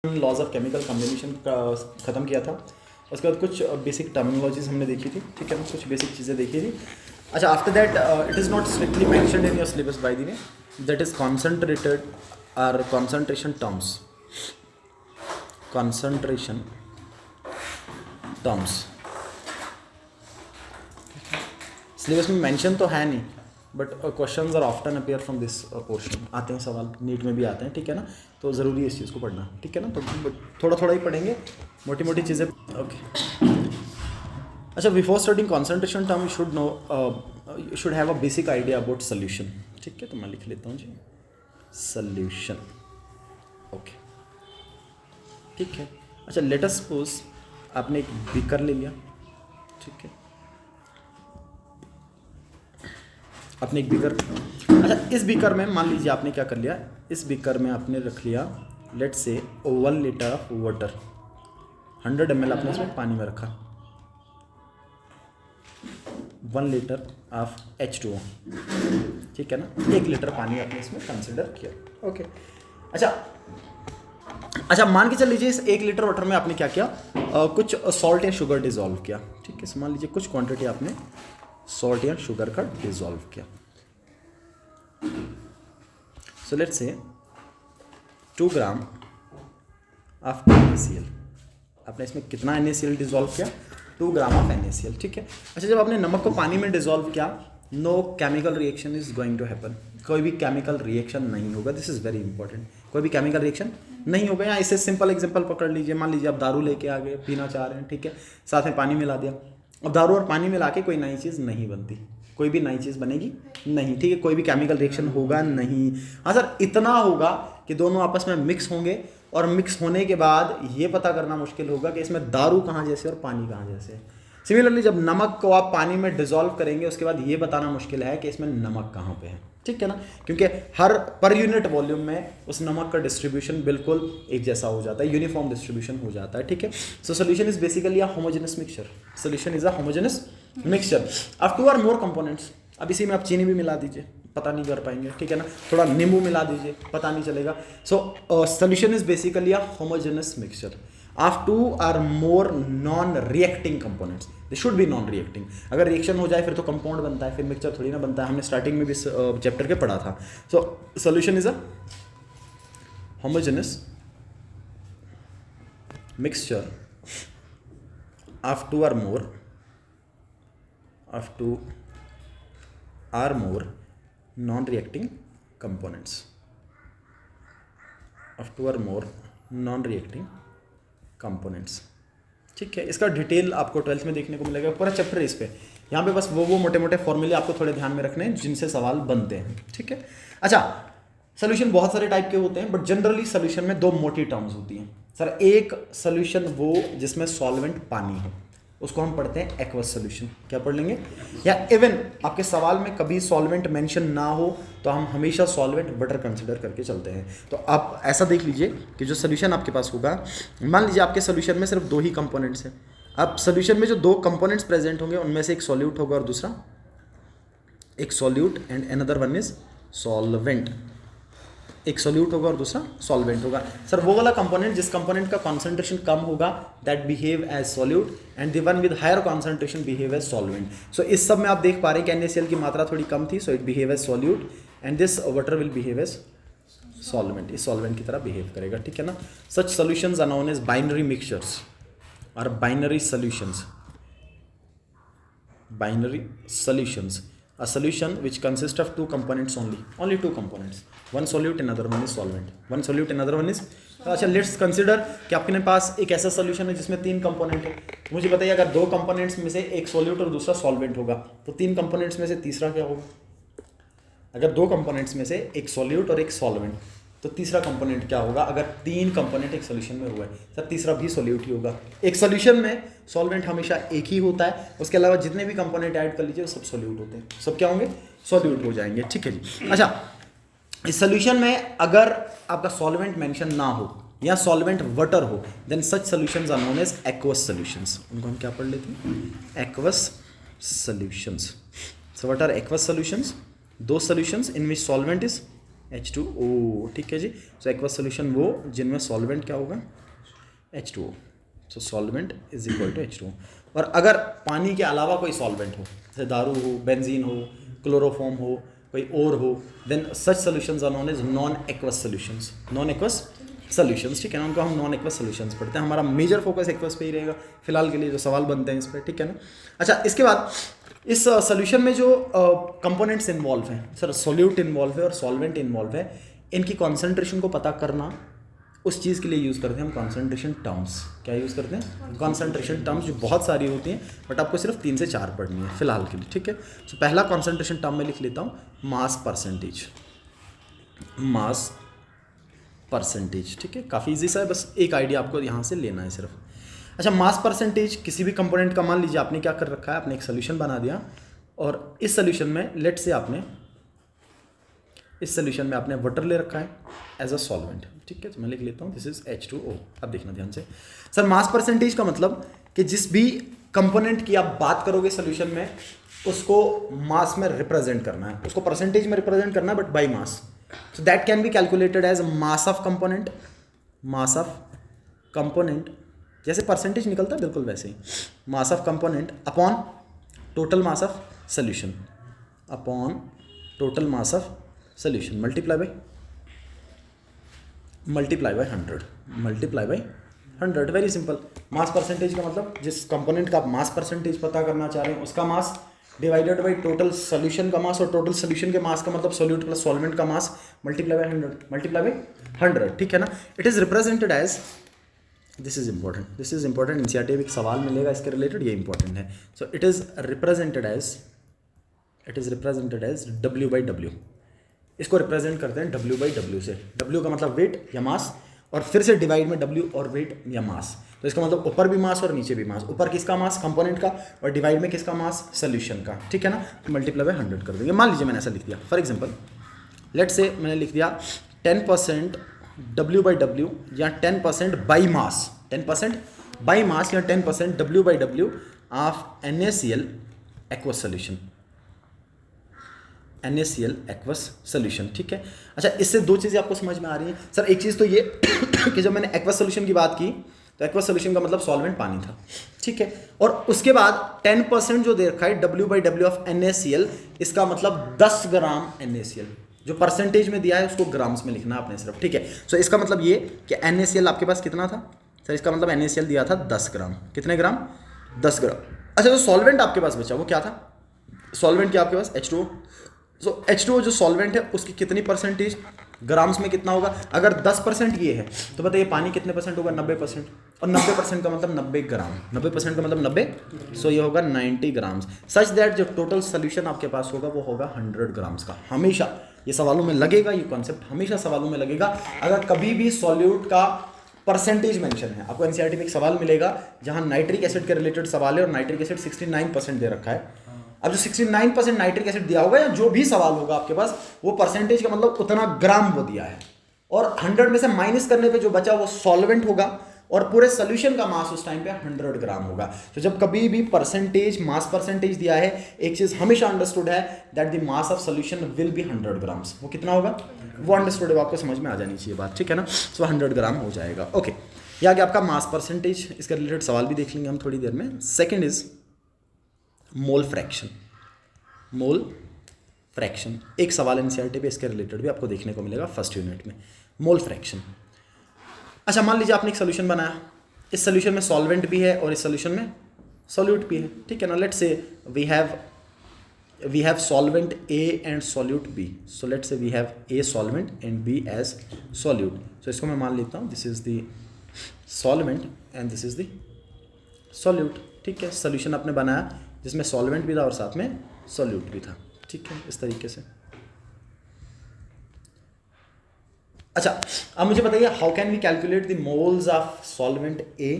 Laws of chemical combination ख़त्म किया था। उसके बाद कुछ बेसिक टर्मिनोलॉजीज हमने देखी थी, ठीक है ना, कुछ बेसिक चीज़ें देखी थी। अच्छा, after that it is not strictly mentioned in your syllabus by the way, that is concentrated और कॉन्सेंट्रेशन टर्म्स सिलेबस में मेंशन तो है नहीं, but questions are often appear from this portion. आते हैं सवाल, नीट में भी आते हैं, ठीक है ना, तो ज़रूरी है इस चीज़ को पढ़ना, ठीक है ना। तो थोड़ा थोड़ा ही पढ़ेंगे, मोटी मोटी चीज़ें, ओके। अच्छा, before starting concentration term you should have a basic idea about solution, ठीक है। तो मैं लिख लेता हूँ जी, सोल्यूशन, ओके, ठीक है। अच्छा, लेट अस सपोज आपने एक बीकर ले लिया, ठीक है, आपने एक बीकर, अच्छा इस बीकर में मान लीजिए आपने क्या कर लिया, इस बीकर में आपने रख लिया लेट से 1 लीटर ऑफ वाटर, 100 ml आपने इसमें पानी में रखा, 1 लीटर ऑफ H2O, ठीक है ना, 1 लीटर पानी आपने इसमें कंसिडर किया, ओके। अच्छा मान के चल लीजिए इस 1 लीटर वाटर में आपने क्या किया, कुछ सॉल्ट या शुगर डिजोल्व किया, ठीक है। मान लीजिए कुछ क्वांटिटी आपने सॉल्ट या शुगर का डिजोल्व किया। सो लेट्स से 2 ग्राम ऑफ NaCl, आपने इसमें कितना NaCl डिजोल्व किया, 2 ग्राम ऑफ NaCl, ठीक है। अच्छा, जब आपने नमक को पानी में डिजोल्व किया, no chemical reaction is going to happen, कोई भी केमिकल रिएक्शन नहीं होगा, दिस इज वेरी इंपॉर्टेंट, कोई भी केमिकल रिएक्शन नहीं होगा। या इसे सिंपल एग्जांपल पकड़ लीजिए, मान लीजिए आप दारू लेके आ गए, पीना चाह रहे हैं, ठीक है, साथ में पानी मिला दिया, अब दारू और पानी मिला के कोई नई चीज़ नहीं बनती, कोई भी नई चीज़ बनेगी नहीं, ठीक है, कोई भी केमिकल रिएक्शन होगा नहीं। हाँ सर, इतना होगा कि दोनों आपस में मिक्स होंगे, और मिक्स होने के बाद ये पता करना मुश्किल होगा कि इसमें दारू कहाँ जैसे और पानी कहाँ जैसे। सिमिलरली जब नमक को आप पानी में डिजोल्व करेंगे, उसके बाद ये बताना मुश्किल है कि इसमें नमक कहाँ पे है, ठीक है ना, क्योंकि हर पर यूनिट वॉल्यूम में उस नमक का डिस्ट्रीब्यूशन बिल्कुल एक जैसा हो जाता है, यूनिफॉर्म डिस्ट्रीब्यूशन हो जाता है, ठीक है। So solution is basically a homogeneous mixture, solution is a homogeneous mixture of 2 और मोर कंपोनेंट्स। अब इसी में आप चीनी भी मिला दीजिए, पता नहीं कर पाएंगे, ठीक है ना, थोड़ा नींबू मिला दीजिए, पता नहीं चलेगा। So solution is basically a homogeneous mixture of 2 और more non reacting components, they should be non reacting. अगर रिएक्शन हो जाए फिर तो कंपाउंड बनता है, फिर मिक्सचर थोड़ी ना बनता है, हमने स्टार्टिंग में भी चैप्टर के पढ़ा था। So solution is a homogeneous mixture of 2 or more non-reacting components, of 2 or more non-reacting components, ठीक है। इसका डिटेल आपको 12th में देखने को मिलेगा, पूरा चैप्टर इस पे, यहाँ पे बस वो मोटे मोटे फॉर्मूले आपको थोड़े ध्यान में रखने हैं जिनसे सवाल बनते हैं, ठीक है। अच्छा, सोल्यूशन बहुत सारे टाइप के होते हैं, बट जनरली सोल्यूशन में 2 मोटी टर्म्स होती हैं। सर, एक सोल्यूशन वो जिसमें सॉल्वेंट पानी हो, उसको हम पढ़ते हैं एक्वस सोल्यूशन, क्या पढ़ लेंगे, या इवन आपके सवाल में कभी सॉल्वेंट मेंशन ना हो तो हम हमेशा सॉल्वेंट वाटर कंसिडर करके चलते हैं। तो आप ऐसा देख लीजिए कि जो सोल्यूशन आपके पास होगा, मान लीजिए आपके सोल्यूशन में सिर्फ 2 ही कंपोनेंट्स हैं। अब सोल्यूशन में जो 2 कंपोनेंट्स प्रेजेंट होंगे उनमें से एक सॉल्यूट होगा और दूसरा एक solute and another one is solvent, एक सॉल्यूट होगा और दूसरा सॉल्वेंट होगा। सर, वो वाला कंपोनेंट जिस कंपोनेंट का कॉन्सेंट्रेशन कम होगा that behave as solute, and the one with higher concentration behave as solvent. So इस सब में आप देख पा रहे हैं कि NaCl की मात्रा थोड़ी कम थी, so it behave as solute, and this water will behave as solvent, इस सॉल्वेंट की तरह बिहेव करेगा, ठीक है ना। Such solutions are known as binary mixtures और binary solutions, binary solutions, a solution which consists of 2 components only 2 components, one solute another one is solvent, one solute another one is। अच्छा, let's consider कि आपके पास एक ऐसा solution है जिसमें 3 component है। मुझे बताइए, अगर 2 कंपोनेंट्स में से एक सॉल्यूट और दूसरा सॉल्वेंट होगा तो 3 कंपोनेंट्स में से तीसरा क्या होगा। अगर 2 कंपोनेंट्स में से एक सॉल्यूट और एक सॉल्वेंट, तो तीसरा कंपोनेंट क्या होगा। अगर 3 कंपोनेंट एक सोल्यूशन में हुआ है सर, तीसरा भी सॉल्यूट ही होगा। एक सोल्यूशन में सॉल्वेंट हमेशा एक ही होता है, उसके अलावा जितने भी कंपोनेंट ऐड कर लीजिए वो सब सॉल्यूट होते हैं, सब क्या होंगे, सॉल्यूट हो जाएंगे, ठीक है जी। अच्छा, इस सोल्यूशन में अगर आपका सॉल्वेंट मेंशन ना हो या सॉल्वेंट वाटर हो, then such solutions are known as aqueous solutions. उनको हम क्या पढ़ लेते हैं, aqueous solutions. So what are aqueous solutions, those solutions in which solvent is H2O, ठीक है जी। सो एक्वस सोल्यूशन वो जिनमें सॉल्वेंट क्या होगा, H2O। So solvent is equal to H2O। और अगर पानी के अलावा कोई सॉल्वेंट हो, जैसे दारू हो, बेंजीन हो, क्लोरोफॉर्म हो, कोई और हो, then such solutions are known as non aqueous solutions. Non aqueous solutions, ठीक है ना, उनको हम नॉन एक्वस सोल्यूशंस पढ़ते हैं। हमारा मेजर फोकस एक्वस पे ही रहेगा फिलहाल के लिए, जो सवाल बनते हैं इस पर, ठीक है ना। अच्छा, इसके बाद इस सोल्यूशन में जो कंपोनेंट्स इन्वॉल्व हैं, सर सोल्यूट इन्वॉल्व है और सॉल्वेंट इन्वॉल्व है, इनकी कॉन्सेंट्रेशन को पता करना, उस चीज़ के लिए यूज़ करते हैं हम कॉन्सेंट्रेशन टर्म्स। क्या यूज़ करते हैं? कॉन्सेंट्रेशन टर्म्स, जो बहुत सारी होती हैं, बट आपको सिर्फ 3 से 4 पढ़नी है फिलहाल के लिए, ठीक है। तो पहला कॉन्सेंट्रेशन टर्म मैं लिख लेता हूँ, मास परसेंटेज। मास परसेंटेज, ठीक है, काफ़ी इजी सा है, बस एक आइडिया आपको यहाँ से लेना है सिर्फ। अच्छा, मास परसेंटेज किसी भी कंपोनेंट का, मान लीजिए आपने क्या कर रखा है, आपने एक सोल्यूशन बना दिया और इस सोल्यूशन में लेट से आपने इस सोल्यूशन में आपने वाटर ले रखा है एज अ सॉल्वेंट, ठीक है। तो मैं लिख लेता हूँ दिस इज H2O। अब देखना ध्यान से सर, मास परसेंटेज का मतलब कि जिस भी कंपोनेंट की आप बात करोगे सोल्यूशन में, उसको मास में रिप्रेजेंट करना है, उसको परसेंटेज में रिप्रेजेंट करना है, but by mass. So that can be calculated as mass of component. Mass of component जैसे परसेंटेज निकलता है बिल्कुल वैसे ही, mass of component upon total mass of solution, upon total mass of solution, multiply by 100, multiply by 100। Very simple. Mass percentage का मतलब जिस component का आप मास परसेंटेज पता करना चाह रहे हैं उसका mass divided by total solution का मास, और टोटल सोल्यूशन के मास का मतलब सोल्यूट प्लस सॉल्वेंट का mass, multiply by 100, multiply by 100, ठीक है ना। It is represented as, this is important, this is important, NCERT में एक सवाल मिलेगा इसके रिलेटेड, ये इंपॉर्टेंट है। So it is represented as W by W। इसको रिप्रेजेंट करते हैं W बाई W से। W का मतलब वेट या मास, और फिर से डिवाइड में W और वेट या मास। तो इसका मतलब ऊपर भी मास और नीचे भी मास। ऊपर किसका मास? कंपोनेंट का, और डिवाइड में किसका मास? सोल्यूशन का, ठीक है ना। तो मल्टीप्लाई बाय 100 कर देंगे। मान लीजिए मैंने ऐसा लिख दिया, फॉर एग्जांपल लेट से मैंने लिख दिया 10% W बाई W या 10% बाई मास, 10% बाई मास या 10% W by W of NaCl aqueous solution, NaCl aqueous solution, ठीक है। अच्छा, इससे दो चीज़ें आपको समझ में आ रही हैं। सर एक चीज़ तो ये कि जब मैंने एक्वस सोल्यूशन की बात की तो एक्वस सोल्यूशन का मतलब सॉल्वेंट पानी था, ठीक है। और उसके बाद 10% जो दे रखा है W by W of NaCl, इसका मतलब 10 ग्राम NaCl। जो परसेंटेज में दिया है उसको ग्राम्स में लिखना आपने सिर्फ, ठीक है। सो इसका मतलब ये कि NaCl आपके पास कितना था सर? इसका मतलब NaCl दिया था 10 ग्राम। कितने ग्राम? 10 ग्राम। अच्छा, जो सॉल्वेंट आपके पास बचा वो क्या था? सॉल्वेंट क्या आपके पास? H2O। सो H2O जो सॉल्वेंट है उसकी कितनी परसेंटेज ग्राम्स में कितना होगा? अगर 10% ये है तो बताइए पानी कितने परसेंट होगा? 90%। और 90% का मतलब 90 ग्राम, 90% का मतलब 90, सो ये होगा 90 ग्राम्स। सच दैट जो टोटल सोल्यूशन आपके पास होगा वो होगा 100 ग्राम्स का। हमेशा ये सवालों में लगेगा, ये कॉन्सेप्ट हमेशा सवालों में लगेगा। अगर कभी भी सॉल्यूट का परसेंटेज मेंशन है, आपको एनसीईआरटी में एक सवाल मिलेगा जहां नाइट्रिक एसिड के रिलेटेड सवाल है और नाइट्रिक एसिड 69% दे रखा है। अब जो 69% नाइट्रिक एसिड दिया होगा या जो भी सवाल होगा आपके पास, वो परसेंटेज का मतलब उतना ग्राम वो दिया है, और 100 में से माइनस करने पे जो बचा वो सॉल्वेंट होगा, और पूरे सोल्यूशन का मास उस टाइम पे 100 ग्राम होगा। तो जब कभी भी परसेंटेज, मास परसेंटेज दिया है, एक चीज हमेशा अंडरस्टूड है that the mass of solution will be 100 grams. वो कितना होगा वो अंडरस्टूड है, आपको समझ में आ जानी चाहिए बात, ठीक है ना। सो 100 ग्राम हो जाएगा। ओके, ये आ गया आपका मास परसेंटेज। इसके रिलेटेड सवाल भी देख लेंगे हम थोड़ी देर में। Second is mole fraction. Mole fraction एक सवाल एनसीईआरटी पे इसके रिलेटेड भी आपको देखने को मिलेगा फर्स्ट यूनिट में। Mole fraction. अच्छा, मान लीजिए आपने एक सोल्यूशन बनाया, इस सोल्यूशन में सॉल्वेंट भी है और इस सोल्यूशन में सॉल्यूट भी है, ठीक है ना। Let's say we have solvent A and solute B। So let's say we have A solvent and B as solute. So इसको मैं मान लेता हूँ this is the solvent and this is the solute, ठीक है। सोल्यूशन आपने बनाया जिसमें सॉल्वेंट भी था और साथ में सॉल्यूट भी था, ठीक है, इस तरीके से। अच्छा, अब मुझे बताइए how can we calculate the moles of solvent A?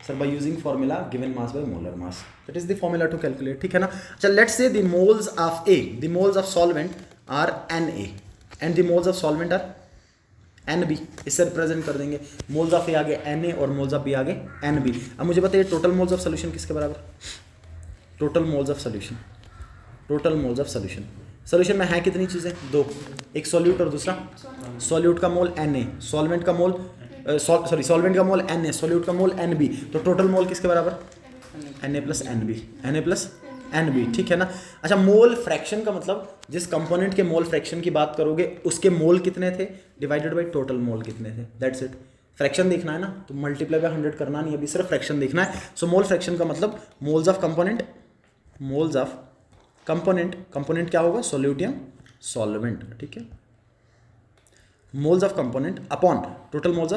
Sir by using formula given mass by molar mass, that is the formula to calculate, ठीक है ना। अच्छा, let's say the moles of A, the moles of solvent are Na and the moles of solvent are NB। इससे represent कर देंगे। Moles of A आगे Na और moles of B आगे NB। अब मुझे बताइए टोटल मोल्स ऑफ सोल्यूशन किसके बराबर? Total moles of solution, total moles of solution solution में है कितनी चीज़ें, दो, एक सॉल्यूट और दूसरा सॉल्यूट का मोल Na, सॉल्वेंट का मोल सॉल्वेंट का मोल Na, सॉल्यूट का मोल Nb, तो टोटल मोल किसके बराबर, Na plus Nb, Na plus Nb, ठीक है ना। अच्छा, मोल फ्रैक्शन का मतलब जिस कंपोनेंट के मोल फ्रैक्शन की बात करोगे उसके मोल कितने थे डिवाइडेड बाई टोटल मोल कितने थे, दैट्स इट। फ्रैक्शन देखना है ना तो मल्टीप्लाई बाय 100 करना नहीं, अभी सिर्फ फ्रैक्शन देखना है। सो मोल फ्रैक्शन का मतलब moles of component, moles of component, component क्या होगा, सॉल्यूट या सॉल्वेंट, ठीक है। Moles of component upon total moles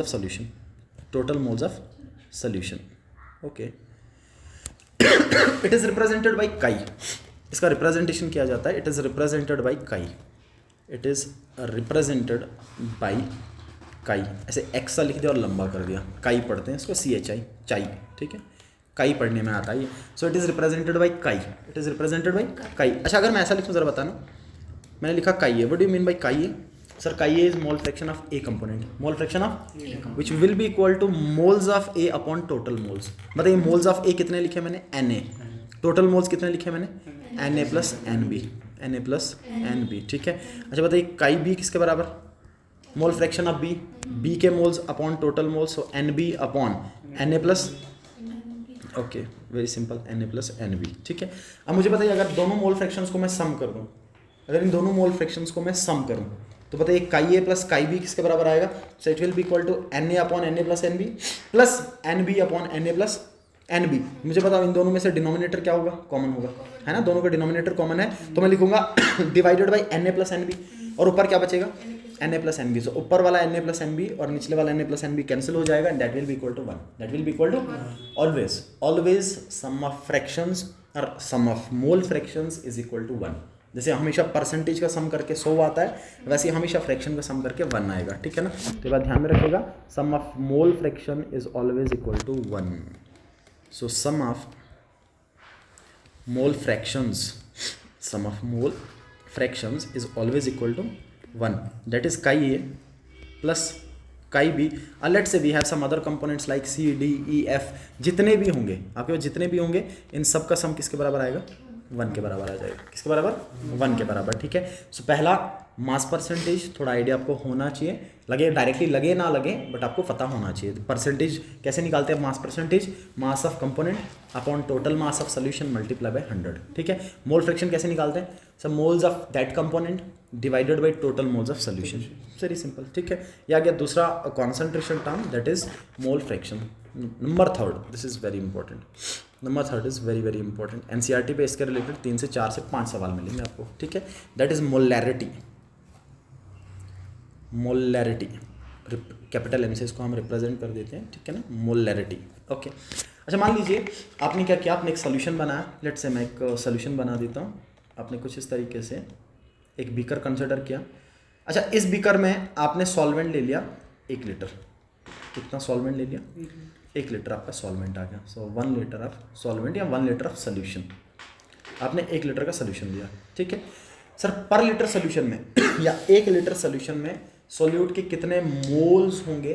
of solution, total moles of solution, okay. It is represented by काई, इसका रिप्रेजेंटेशन किया जाता है, इट इज रिप्रेजेंटेड बाई काई, इट इज रिप्रेजेंटेड बाई काई, ऐसे एक्सा लिख दिया और लंबा कर दिया, काई पढ़ते हैं इसको, CHI, चाई, ठीक है, काई पढ़ने में आता है ये। सो इट इज रिप्रेजेंटेड बाई काई, इट इज रिप्रेजेंटेड बाई काई। अच्छा, अगर मैं ऐसा लिखूँ जरा बताना, मैंने लिखा काई है, what do you mean by काई है, सर काई is mole fraction of A component, mole fraction of which will be equal two moles of A upon total moles. बताइए मोल्स ऑफ ए कितने लिखे मैंने, Na, टोटल मोल्स कितने लिखे मैंने, Na plus Nb, Na plus Nb, ठीक है। अच्छा बताइए काई बी किसके बराबर, mole fraction of B, B के moles upon total moles, so Nb upon Na plus, okay very simple, Na plus Nb, ठीक है। अब मुझे बताइए अगर दोनों मोल फ्रैक्शंस को मैं सम कर दूँ, अगर इन दोनों मोल फ्रैक्शंस को मैं सम करूँ तो बताइए काई ए प्लस काई बी किसके बराबर आएगा, so it will be equal to Na upon Na plus Nb plus Nb upon Na plus Nb। मुझे बताओ इन दोनों में से डिनोमिनेटर क्या होगा, कॉमन होगा, है ना, दोनों का डिनोमिनेटर कॉमन है, तो मैं लिखूंगा divided by Na plus Nb, और ऊपर क्या बचेगा, Na प्लस Nb, सो ऊपर वाला Na प्लस Nb और निचले वाला Na प्लस Nb कैंसिल हो जाएगा, and that will be equal to 1, that will be equal to always sum of fractions और sum of mole fractions is equal to 1। जैसे हमेशा परसेंटेज का सम करके 100 आता है, वैसे ही हमेशा फ्रैक्शन का सम करके 1 आएगा, ठीक है ना। तो ये बात ध्यान में रखिएगा, sum of mole fraction is always equal to 1। So sum of mole fractions, sum of mole fractions is always equal to 1, that is chi A plus chi B. Let's say we have some other components like C, D, E, F, जितने भी होंगे आपके पास, जितने भी होंगे इन सब का सम किसके बराबर आएगा, 1 के बराबर आ जाएगा, किसके बराबर, 1 के बराबर, ठीक है। सो पहला मास परसेंटेज, थोड़ा आइडिया आपको होना चाहिए, लगे डायरेक्टली लगे ना लगे बट आपको पता होना चाहिए। परसेंटेज कैसे निकालते हैं, mass percentage, mass of component upon total mass of solution multiply by 100, ठीक है। मोल फ्रैक्शन कैसे निकालते हैं, sir moles of that component divided by total moles of solution, very simple, ठीक है। या गया दूसरा concentration term, that is mole fraction. Number third, this is very important, number third is very very important, NCERT पे इसके related 3 से 4 से 5 सवाल मिलेंगे आपको, ठीक है। That is molarity, molarity, capital M से इसको हम रिप्रेजेंट कर देते हैं, ठीक है ना, मोलैरिटी, ओके। अच्छा मान लीजिए आपने क्या किया, आपने एक सोल्यूशन बनाया, लेट से मैं एक सोल्यूशन बना देता हूँ, आपने कुछ इस तरीके से एक बीकर कंसिडर किया। अच्छा इस बीकर में आपने सॉल्वेंट ले लिया 1 लीटर, कितना सॉल्वेंट ले लिया, 1 लीटर आपका सॉल्वेंट आ गया, सो 1 लीटर ऑफ सॉल्वेंट या 1 लीटर ऑफ सोल्यूशन, आपने 1 लीटर का सोल्यूशन लिया, ठीक है। सर पर लीटर सोल्यूशन में या 1 लीटर सोल्यूशन में सॉल्यूट के कितने मोल्स होंगे,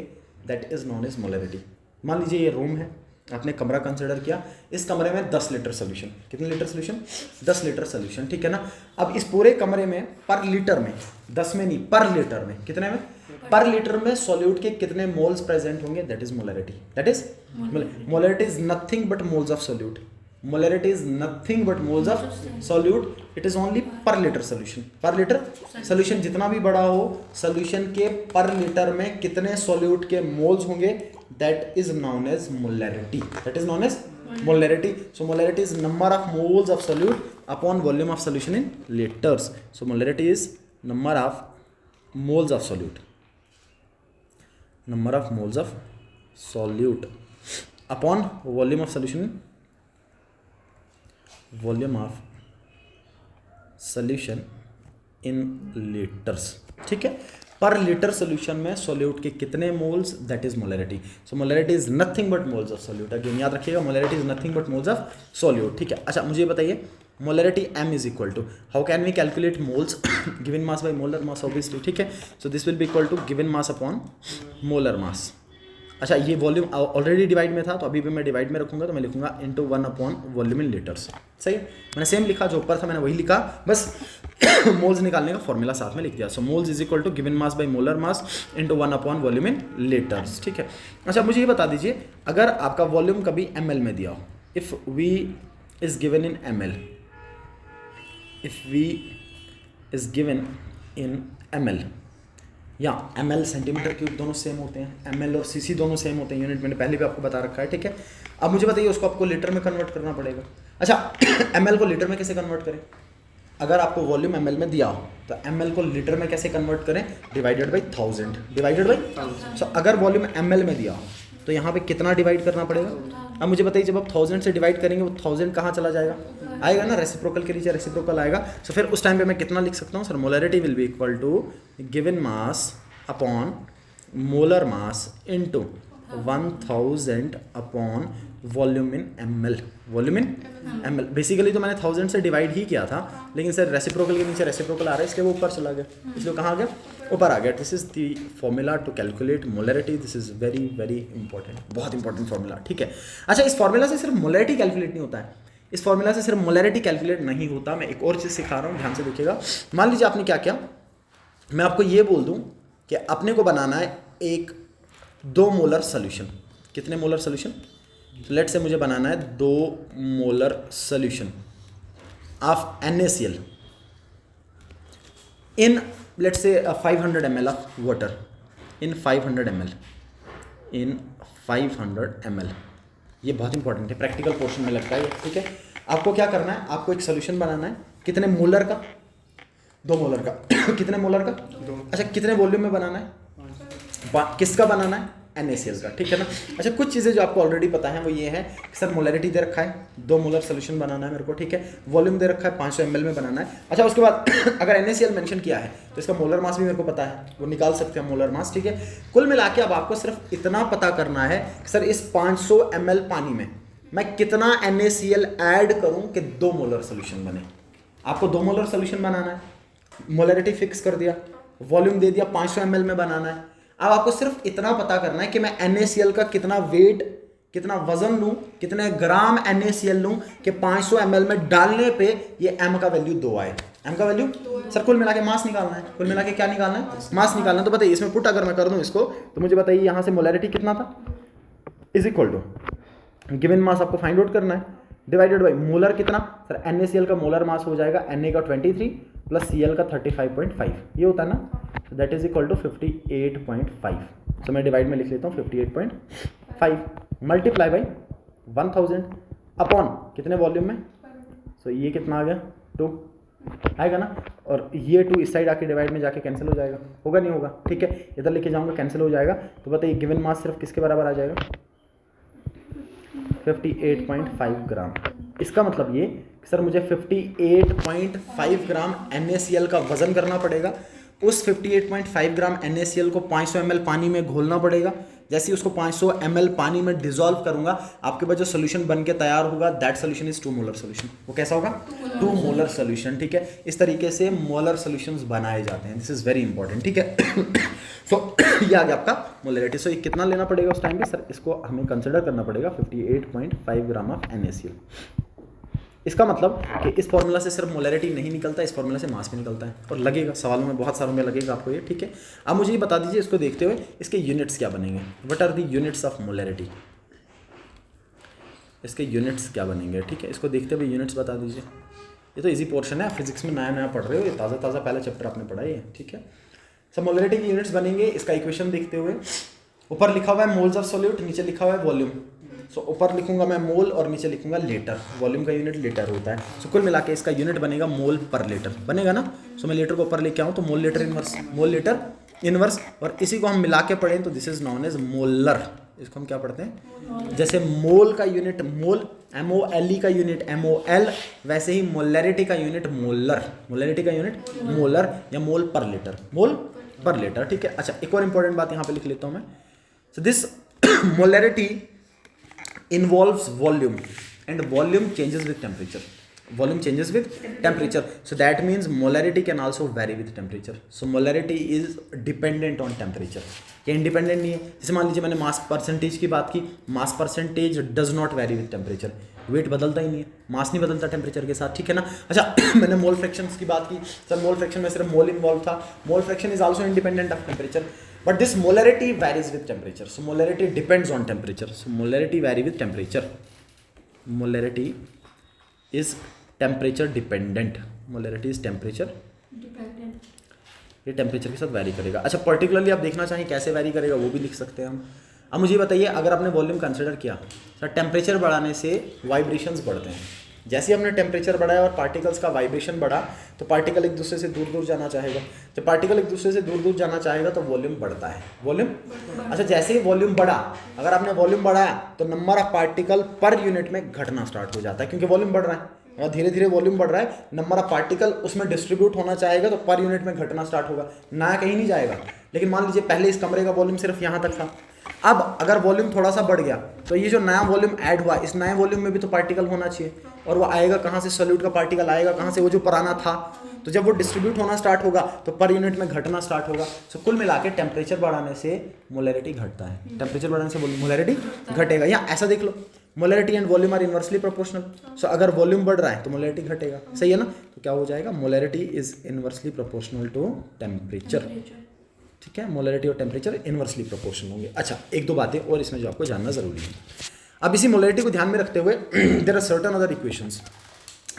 that is known as molarity. मान लीजिए ये रूम है, आपने कमरा कंसिडर किया, इस कमरे में 10 लीटर सोल्यूशन, कितने लीटर सोल्यूशन, 10 लीटर सोल्यूशन, ठीक है ना। अब इस पूरे कमरे में पर लीटर में, 10 में नहीं पर लीटर में, कितने में, पर लीटर में सॉल्यूट के कितने मोल्स प्रेजेंट होंगे, that is molarity, that is molarity is nothing but moles of solute, molarity is nothing but moles of solute, it is only पर लीटर सोल्यूशन, पर लीटर सोल्यूशन जितना भी बड़ा हो, सोल्यूशन के पर लीटर में कितने सॉल्यूट के मोल्स होंगे, that is known as molarity, that is known as molarity. So molarity is number of moles of solute upon volume of solution in litres. So molarity is number of moles of solute, number of moles of solute upon volume of solution, volume of solution in liters, ठीक है। पर litre solution में solute के कितने moles, that is molarity. So molarity is nothing but moles of solute, again याद रखिएगा molarity is nothing but moles of solute, ठीक है। अच्छा मुझे बताइए molarity M is equal to, how can we calculate moles, given mass by molar mass obviously, ठीक है। So this will be equal to given mass upon molar mass, अच्छा ये volume already divide में था, तो अभी भी मैं डिवाइड में रखूंगा, तो मैं लिखूंगा into 1 upon volume in litres. सही है, मैंने सेम लिखा जो ऊपर था मैंने वही लिखा, बस मोल्स निकालने का फॉर्मूला साथ में लिख दिया। So moles is equal to given mass by molar mass into 1 upon volume in litres. ठीक है, अच्छा मुझे ये बता दीजिए, अगर आपका वॉल्यूम कभी ml में दिया हो, if we is given in ml, if we is given in ml या ml सेंटीमीटर क्यूब, दोनों सेम होते हैं, ml और cc दोनों सेम होते हैं यूनिट, मैंने पहले भी आपको बता रखा है। ठीक है, अब मुझे बताइए उसको आपको लीटर में कन्वर्ट करना पड़ेगा। अच्छा ml को लीटर में कैसे कन्वर्ट करें? अगर आपको वॉल्यूम ml में दिया हो तो ml को लीटर में कैसे कन्वर्ट करें? Divided by 1000, divided by 1000। सो अगर वॉल्यूम ml में दिया हो तो यहाँ पे कितना डिवाइड करना पड़ेगा? अब मुझे बताइए, जब आप 1000 से डिवाइड करेंगे वो 1000 कहाँ चला जाएगा? आएगा ना, रेसिप्रोकल के नीचे रेसिप्रोकल आएगा। सो फिर उस टाइम पे मैं कितना लिख सकता हूँ sir? Molarity will be equal to given mass upon molar mass into 1000 upon volume in ml, volume in ml। Basically तो मैंने 1000 से डिवाइड ही किया था, लेकिन सर रेसिप्रोकल के नीचे रेसिप्रोकल आ रहा है इसलिए वो ऊपर चला गया, इसलिए कहाँ आ गया? ऊपर आ गया। This is the formula to calculate molarity, this is very very important, बहुत इंपॉर्टेंट फॉर्मूला। ठीक है, अच्छा इस फॉर्मूला से सिर्फ मोलरिटी कैलकुलेट नहीं होता है, इस फॉर्मूला से सिर्फ मोलरिटी कैलकुलेट नहीं होता, मैं एक और चीज़ सिखा रहा हूँ, ध्यान से देखिएगा। मान लीजिए आपने क्या किया, मैं आपको ये बोल दूँ कि अपने को बनाना है एक 2 मोलर सोल्यूशन। कितने मोलर सोल्यूशन? लेट से मुझे बनाना है 2 molar solution of NaCl in let say 500 ml of water, in 500 ml, in 500 ml। ये बहुत इंपॉर्टेंट है, प्रैक्टिकल पोर्शन में लगता है। ठीक है, आपको क्या करना है, आपको एक सोल्यूशन बनाना है, कितने मोलर का? 2 मोलर का। कितने मोलर का? 2। अच्छा कितने वॉल्यूम में बनाना है? किसका बनाना है? NaCl का। ठीक है ना। अच्छा कुछ चीज़ें जो आपको ऑलरेडी पता है वो ये है कि सर मोलरिटी दे रखा है, 2 मोलर सोल्यूशन बनाना है मेरे को। ठीक है, वॉल्यूम दे रखा है 500 ml में बनाना है। अच्छा उसके बाद अगर NaCl मेंशन किया है तो इसका मोलर मास भी मेरे को पता है, वो निकाल सकते हैं मोलर मास। ठीक है, कुल मिला के अब आपको सिर्फ इतना पता करना है कि सर इस 500 ml पानी में मैं कितना NaCl ऐड करूँ कि 2 मोलर सोल्यूशन बने। आपको 2 मोलर सोल्यूशन बनाना है, मोलरिटी फिक्स कर दिया, वॉल्यूम दे दिया, 500 ml में बनाना है। अब आपको सिर्फ इतना पता करना है कि मैं NaCl का कितना वेट, कितना वजन लूं, कितने ग्राम NaCl लूं कि 500 ml में डालने पे ये m का वैल्यू 2 आए। m का वैल्यू सर कुल मिला के मास निकालना है, कुल मिला के क्या निकालना है? मास निकालना है। तो बताइए इसमें पुट अगर मैं कर दूं इसको, तो मुझे बताइए यहाँ से मोलरिटी कितना था, is equal to given mass आपको फाइंड आउट करना है, डिवाइडेड बाई मोलर कितना? सर NaCl का मोलर मास हो जाएगा Na का 23 प्लस Cl का 35.5, ये होता है ना, दैट इज इक्वल टू 58.5। सो मैं डिवाइड में लिख लेता हूँ 58.5 मल्टीप्लाई बाई 1000 अपॉन कितने वॉल्यूम में? सो ये कितना आ गया? 2 आएगा ना, और ये 2 इस साइड आके डिवाइड में जाके कैंसिल हो जाएगा, होगा नहीं होगा? ठीक है, इधर लेके जाऊँगा कैंसिल हो जाएगा। तो बताइए गिवन मास सिर्फ किसके बराबर आ जाएगा? 58.5 ग्राम। इसका मतलब ये कि सर मुझे 58.5 ग्राम NaCl का वजन करना पड़ेगा, उस 58.5 ग्राम NaCl को 500 ml पानी में घोलना पड़ेगा। जैसे ही उसको 500 ml पानी में डिसॉल्व करूंगा, आपके पास जो सोल्यूशन बन के तैयार होगा that solution is 2 molar solution. वो कैसा होगा? 2 मोलर सोल्यूशन। ठीक है, इस तरीके से मोलर सोल्यूशंस बनाए जाते हैं, दिस इज वेरी इंपॉर्टेंट। ठीक है, सो ये आ गया आपका मोलरिटी। सो ये कितना लेना पड़ेगा उस टाइम पे? सर इसको हमें कंसिडर करना पड़ेगा 58.5 ग्राम ऑफ NaCl। इसका मतलब कि इस फॉर्मूला से सिर्फ मोलरिटी नहीं निकलता, इस फॉर्मूला से मास भी निकलता है, और लगेगा सवालों में, बहुत सारों में लगेगा आपको ये। ठीक है, अब मुझे ये बता दीजिए इसको देखते हुए इसके यूनिट्स क्या बनेंगे, what are the units of molarity, इसके यूनिट्स क्या बनेंगे। ठीक है, इसको देखते हुए यूनिट्स बता दीजिए। ये तो इजी पोर्शन है, फिजिक्स में नया नया पढ़ रहे हो, ये ताज़ा ताज़ा पहला चैप्टर आपने पढ़ा है। ठीक है, सब मोलरिटी के यूनिट्स बनेंगे। इसका इक्वेशन देखते हुए, ऊपर लिखा हुआ है मोल्स ऑफ सॉल्यूट, नीचे लिखा हुआ है वॉल्यूम। सो ऊपर लिखूंगा मैं मोल और नीचे लिखूंगा लीटर, वॉल्यूम का यूनिट लीटर होता है। सो कुल मिला के इसका यूनिट बनेगा मोल पर लीटर, बनेगा ना। सो मैं लीटर को ऊपर लेके आऊँ तो mole litre inverse, mole litre inverse, और इसी को हम मिला के पढ़ें तो this is known as molar. इसको हम क्या पढ़ते हैं? जैसे मोल का यूनिट मोल, MOLE का यूनिट MOL, वैसे ही मोलरिटी का यूनिट मोलर, मोलरिटी का यूनिट मोलर या मोल पर लीटर, मोल पर लीटर। ठीक है, अच्छा एक और इंपॉर्टेंट बात यहाँ पे लिख लेता हूँ मैं। So this molarity involves volume and volume changes with temperature, volume changes with temperature, so that means molarity can also vary with temperature, so molarity is dependent on temperature, कि इंडिपेंडेंट नहीं है। जैसे मान लीजिए मैंने मास परसेंटेज की बात की, mass percentage does not vary with temperature, weight बदलता ही नहीं है, मास नहीं बदलता टेम्परेचर के साथ, ठीक है ना। अच्छा मैंने मोल फ्रैक्शंस की बात की, सर मोल फ्रैक्शन में सिर्फ मोल इन्वॉल्व था, mole fraction is also independent of temperature, but this molarity varies with temperature, so molarity depends on temperature, so molarity vary with temperature, molarity is temperature dependent, molarity is temperature dependent, ये temperature के साथ vary करेगा। अच्छा particularly आप देखना चाहें कैसे vary करेगा वो भी लिख सकते हैं हम। अब मुझे बताइए अगर आपने वॉल्यूम कंसिडर किया, सर टेम्परेचर बढ़ाने से वाइब्रेशंस बढ़ते हैं, जैसे ही हमने टेम्परेचर बढ़ाया और पार्टिकल्स का वाइब्रेशन बढ़ा तो पार्टिकल एक दूसरे से दूर दूर जाना चाहेगा, जब पार्टिकल एक दूसरे से दूर दूर जाना चाहेगा तो वॉल्यूम बढ़ता है, वॉल्यूम। अच्छा जैसे ही वॉल्यूम बढ़ा, अगर आपने वॉल्यूम बढ़ाया तो number of particle per unit में घटना स्टार्ट हो जाता है, क्योंकि वॉल्यूम बढ़ रहा है, अगर धीरे धीरे वॉल्यूम बढ़ रहा है, नंबर ऑफ पार्टिकल उसमें डिस्ट्रीब्यूट होना चाहेगा तो पर यूनिट में घटना स्टार्ट होगा, नया कहीं नहीं जाएगा। लेकिन मान लीजिए पहले इस कमरे का वॉल्यूम सिर्फ यहाँ तक था, अब अगर वॉल्यूम थोड़ा सा बढ़ गया तो ये जो नया वॉल्यूम ऐड हुआ, इस नए वॉल्यूम में भी तो पार्टिकल होना चाहिए, और वो आएगा कहाँ से, सॉल्यूट का पार्टिकल आएगा कहाँ से, वो जो पुराना था। तो जब वो डिस्ट्रीब्यूट होना स्टार्ट होगा तो पर यूनिट में घटना स्टार्ट होगा। सो कुल मिला के टेम्परेचर बढ़ाने से मोलैरिटी घटता है, टेम्परेचर बढ़ाने से मोलैरिटी घटेगा। या ऐसा देख लो, molarity and volume are inversely proportional, so अगर वॉल्यूम बढ़ रहा है तो मोलैरिटी घटेगा, सही है ना। तो क्या हो जाएगा, molarity is inversely proportional to temperature, ठीक है, मोलैरिटी और टेम्परेचर इनवर्सली प्रोपोर्शनल होंगे। अच्छा एक दो बातें और इसमें जो आपको जानना जरूरी है। अब इसी मोलैरिटी को ध्यान में रखते हुए there are certain other equations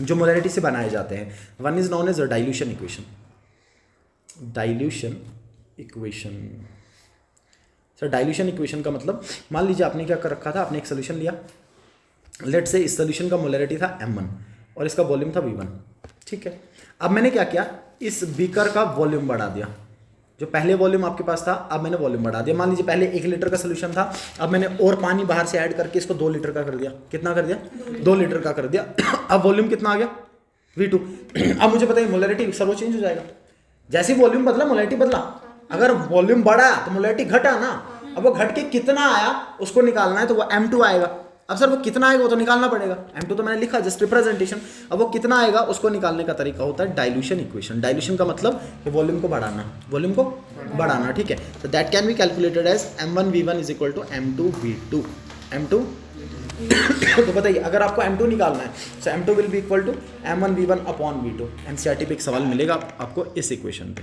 जो मोलैरिटी से बनाए जाते हैं। One is known as dilution equation, dilution equation. Sir dilution equation का मतलब, मान लीजिए आपने क्या कर रखा था, आपने एक सोल्यूशन लिया, लेट से इस सोल्यूशन का मोलैरिटी था m1 और इसका वॉल्यूम था v1, ठीक है। अब मैंने क्या किया, इस बीकर का वॉल्यूम बढ़ा दिया, जो पहले वॉल्यूम आपके पास था अब मैंने वॉल्यूम बढ़ा दिया। मान लीजिए पहले 1 लीटर का सोल्यूशन था, अब मैंने और पानी बाहर से ऐड करके इसको 2 लीटर का कर दिया। कितना कर दिया, 2 लीटर का कर दिया। अब वॉल्यूम कितना आ गया, v2। अब मुझे पता है मोलैरिटी सर वो चेंज हो जाएगा, जैसे वॉल्यूम बदला मोलैरिटी बदला। अगर वॉल्यूम बढ़ा तो मोलैरिटी घटा ना, अब वो घट के कितना आया उसको निकालना है, तो वो m2 आएगा। अब सर वो कितना आएगा वो तो निकालना पड़ेगा, m2 तो मैंने लिखा जस्ट रिप्रेजेंटेशन। अब वो कितना आएगा उसको निकालने का तरीका होता है डाइल्यूशन इक्वेशन। डाइल्यूशन का मतलब कि वॉल्यूम को बढ़ाना, वॉल्यूम को बढ़ाना, ठीक है। तो that can be calculated as m1 v1 is equal to m2 v2, m2 तो बताइए अगर आपको m2 निकालना है तो m2 will be equal to m1 v1 upon v2। NCERT पे एक सवाल मिलेगा आपको इस इक्वेशन पे,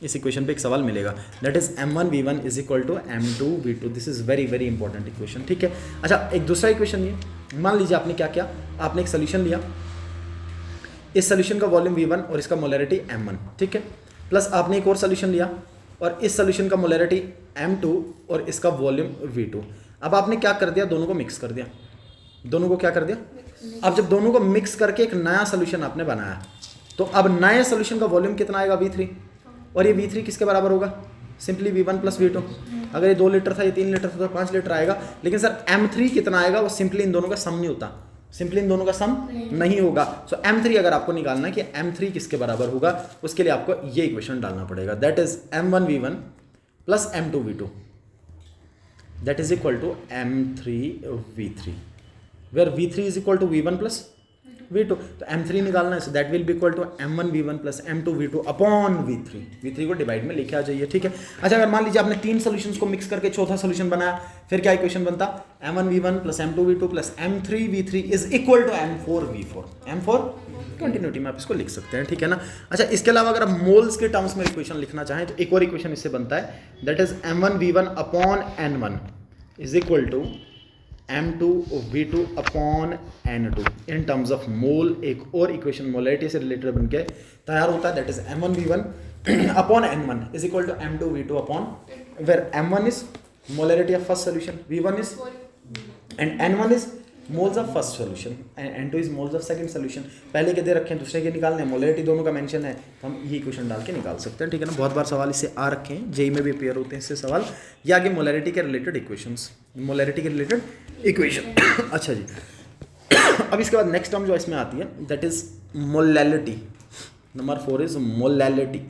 इस इक्वेशन पे एक सवाल मिलेगा, that is m1 v1 is equal to m2 v2। This is very very important equation, ठीक है। अच्छा एक दूसरा इक्वेशन ये, मान लीजिए आपने क्या किया, आपने एक सोल्यूशन लिया, इस सोल्यूशन का वॉल्यूम v1 और इसका मोलैरिटी m1, ठीक है, प्लस आपने एक और सोल्यूशन लिया और इस सोल्यूशन का मोलैरिटी m2 और इसका वॉल्यूम v2। अब आपने क्या कर दिया, दोनों को मिक्स कर दिया, दोनों को क्या कर दिया। अब जब दोनों को मिक्स करके एक नया सोल्यूशन आपने बनाया, तो अब नए सोल्यूशन का वॉल्यूम कितना आएगा, v3, और ये v3 किसके बराबर होगा, सिंपली v1 प्लस v2। अगर ये 2 लीटर था, ये 3 लीटर था तो 5 लीटर आएगा। लेकिन सर m3 कितना आएगा, वो सिंपली इन दोनों का सम नहीं होता, सिंपली इन दोनों का सम नहीं होगा। सो m3 अगर आपको निकालना है कि m3 किसके बराबर होगा, उसके लिए आपको ये इक्वेशन डालना पड़ेगा, that is m1 v1 plus m2 v2 that is equal to m3 v3, where v3 is equal to v1 plus v2। तो m3 निकालना है, so that will be equal to m1 v1 plus m2 v2 upon v3। v3 को divide में लेके आ जाइए, ठीक है। अच्छा अगर मान लीजिए आपने 3 सॉल्यूशंस को मिक्स करके चौथा सॉल्यूशन बनाया, फिर क्या इक्वेशन बनता, m1 v1 plus m2 v2 plus m3 v3 is equal to m4 v4। m4 continuity में आप इसको लिख सकते हैं, ठीक है ना। अच्छा इसके अलावा अगर आप मोल्स के टर्म्स में इक्वेशन लिखना चाहें तो एक और इक्वेशन इससे बनता है, that is m1 v1 upon n1 is equal to m2 v2 upon n2 in terms of mole. एक और इक्वेशन मोलैरिटी से रिलेटेड बनके तैयार होता है, that is m1 v1 upon n1 is equal to m2 v2 upon, where m1 is molarity of first solution, v1 is and n1 is moles of first solution and n2 is moles of second solution. पहले के दे रखे हैं, दूसरे के निकालने हैं, molarity दोनों का मेंशन है, तो हम ये इक्वेशन डाल के निकाल सकते हैं, ठीक है ना। बहुत बार सवाल इससे आ रखे हैं, जेई में भी अपेयर होते हैं इससे सवाल, या आगे मोलैरिटी के रिलेटेड इक्वेशंस, मोलैरिटी के रिलेटेड इक्वेशन। अच्छा जी अब इसके बाद नेक्स्ट टर्म जो इसमें आती है that is molality. Number 4 is molality.